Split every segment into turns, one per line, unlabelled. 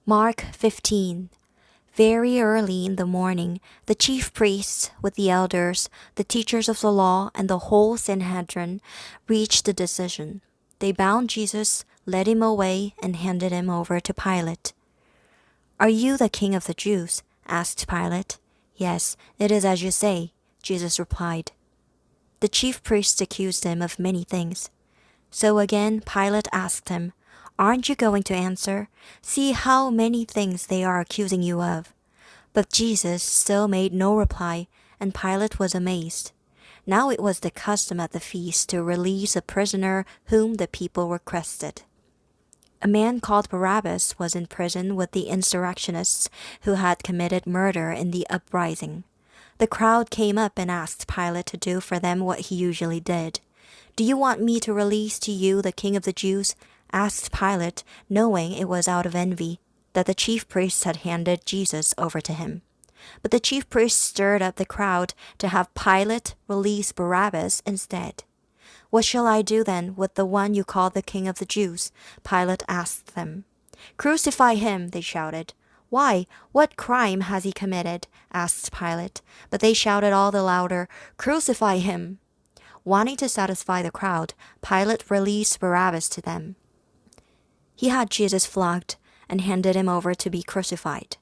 Mark 15. Very early in the morning, the chief priests, with the elders, the teachers of the law, and the whole Sanhedrin, reached a decision. They bound Jesus, led him away, and handed him over to Pilate. "Are you the king of the Jews?" asked Pilate. "Yes, it is as you say," Jesus replied. The chief priests accused him of many things. So again Pilate asked him, "Aren't you going to answer? See how many things they are accusing you of." But Jesus still made no reply, and Pilate was amazed. Now it was the custom at the feast to release a prisoner whom the people requested. A man called Barabbas was in prison with the insurrectionists who had committed murder in the uprising. The crowd came up and asked Pilate to do for them what he usually did. "Do you want me to release to you the king of the Jews?" asked Pilate, knowing it was out of envy that the chief priests had handed Jesus over to him. But the chief priests stirred up the crowd to have Pilate release Barabbas instead. "What shall I do then with the one you call the king of the Jews?" Pilate asked them. "Crucify him," they shouted. "Why? What crime has he committed?" asked Pilate. But they shouted all the louder, "Crucify him!" Wanting to satisfy the crowd, Pilate released Barabbas to them. He had Jesus flogged and handed him over to be crucified.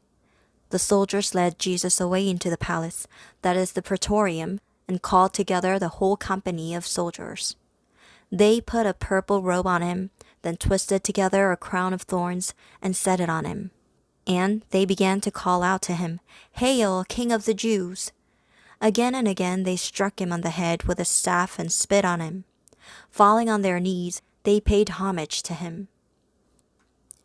The soldiers led Jesus away into the palace, that is the praetorium, and called together the whole company of soldiers. They put a purple robe on him, then twisted together a crown of thorns and set it on him. And they began to call out to him, "Hail, King of the Jews!" Again and again they struck him on the head with a staff and spit on him. Falling on their knees, they paid homage to him.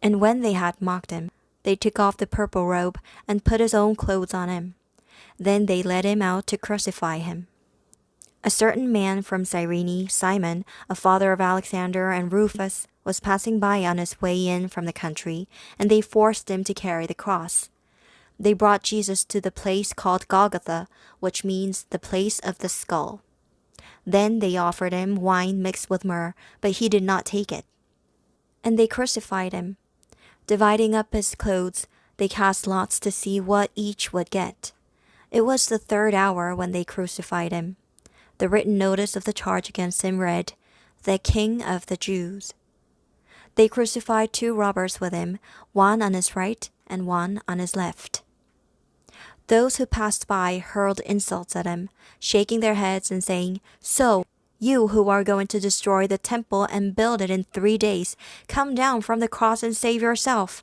And when they had mocked him, they took off the purple robe and put his own clothes on him. Then they led him out to crucify him. A certain man from Cyrene, Simon, a father of Alexander and Rufus, was passing by on his way in from the country, and they forced him to carry the cross. They brought Jesus to the place called Golgotha, which means the place of the skull. Then they offered him wine mixed with myrrh, but he did not take it. And they crucified him. Dividing up his clothes, they cast lots to see what each would get. It was the third hour when they crucified him. The written notice of the charge against him read, "The King of the Jews." They crucified 2 robbers with him, one on his right and one on his left. Those who passed by hurled insults at him, shaking their heads and saying, "So, you who are going to destroy the temple and build it in 3 days, come down from the cross and save yourself."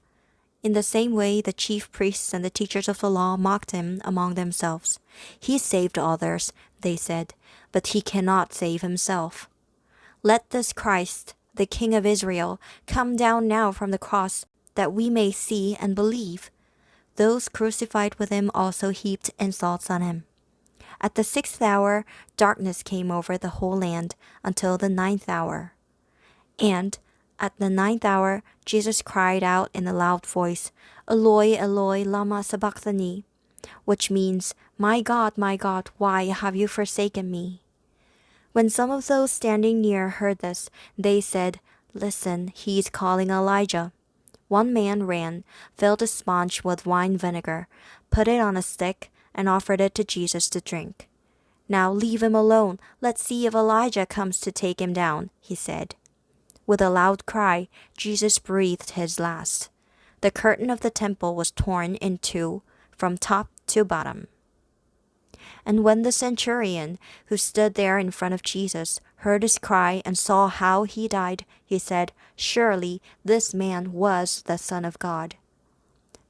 In the same way, the chief priests and the teachers of the law mocked him among themselves. "He saved others," they said, "but he cannot save himself. Let this Christ, the King of Israel, come down now from the cross, that we may see and believe." Those crucified with him also heaped insults on him. At the 6th hour, darkness came over the whole land until the 9th hour. And at the 9th hour, Jesus cried out in a loud voice, "Eloi, Eloi, lama sabachthani," which means, my God, why have you forsaken me?" When some of those standing near heard this, they said, "Listen, he is calling Elijah." One man ran, filled a sponge with wine vinegar, put it on a stick, and offered it to Jesus to drink. "Now leave him alone. Let's see if Elijah comes to take him down," he said. With a loud cry, Jesus breathed his last. The curtain of the temple was torn in 2, from top to bottom. And when the centurion, who stood there in front of Jesus, heard his cry and saw how he died, he said, "Surely this man was the Son of God."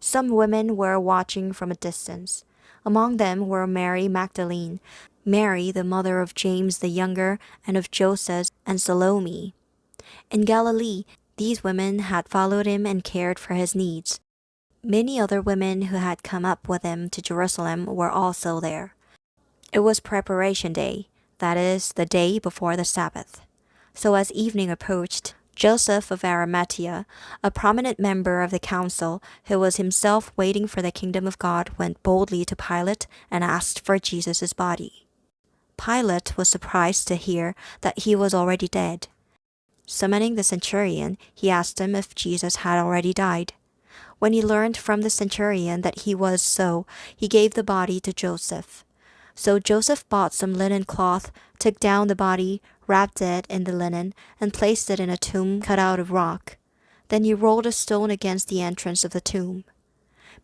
Some women were watching from a distance. Among them were Mary Magdalene, Mary the mother of James the younger and of Joseph, and Salome. In Galilee, these women had followed him and cared for his needs. Many other women who had come up with him to Jerusalem were also there. It was preparation day, that is, the day before the Sabbath. So as evening approached, Joseph of Arimathea, a prominent member of the council who was himself waiting for the kingdom of God, went boldly to Pilate and asked for Jesus' body. Pilate was surprised to hear that he was already dead. Summoning the centurion, he asked him if Jesus had already died. When he learned from the centurion that he was so, he gave the body to Joseph. So Joseph bought some linen cloth, took down the body, wrapped it in the linen, and placed it in a tomb cut out of rock. Then he rolled a stone against the entrance of the tomb.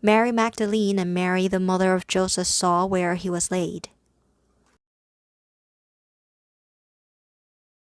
Mary Magdalene and Mary, the mother of Joseph, saw where he was laid.